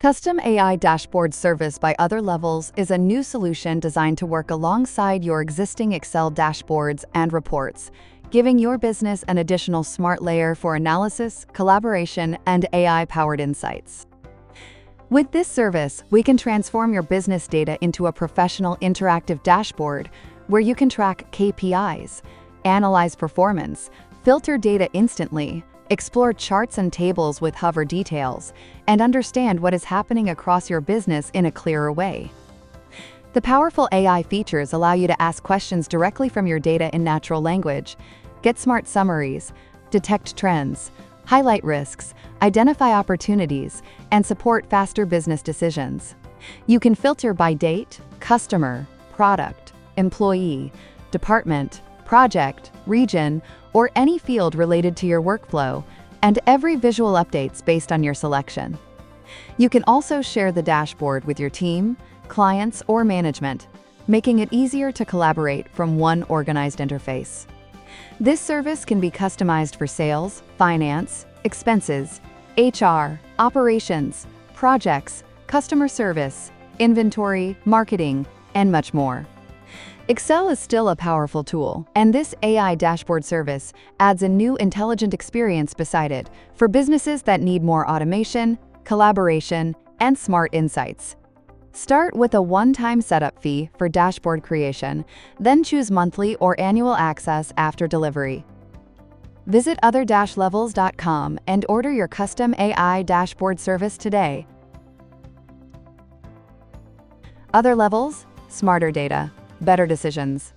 Custom AI Dashboard Service by Other Levels is a new solution designed to work alongside your existing Excel dashboards and reports, giving your business an additional smart layer for analysis, collaboration, and AI-powered insights. With this service, we can transform your business data into a professional interactive dashboard where you can track KPIs, analyze performance, filter data instantly, explore charts and tables with hover details, and understand what is happening across your business in a clearer way. The powerful AI features allow you to ask questions directly from your data in natural language, get smart summaries, detect trends, highlight risks, identify opportunities, and support faster business decisions. You can filter by date, customer, product, employee, department, project, region, or any field related to your workflow, and every visual updates based on your selection. You can also share the dashboard with your team, clients, or management, making it easier to collaborate from one organized interface. This service can be customized for sales, finance, expenses, HR, operations, projects, customer service, inventory, marketing, and much more. Excel is still a powerful tool, and this AI dashboard service adds a new intelligent experience beside it for businesses that need more automation, collaboration, and smart insights. Start with a one-time setup fee for dashboard creation, then choose monthly or annual access after delivery. Visit other-levels.com and order your custom AI dashboard service today. Other Levels, smarter data, better decisions.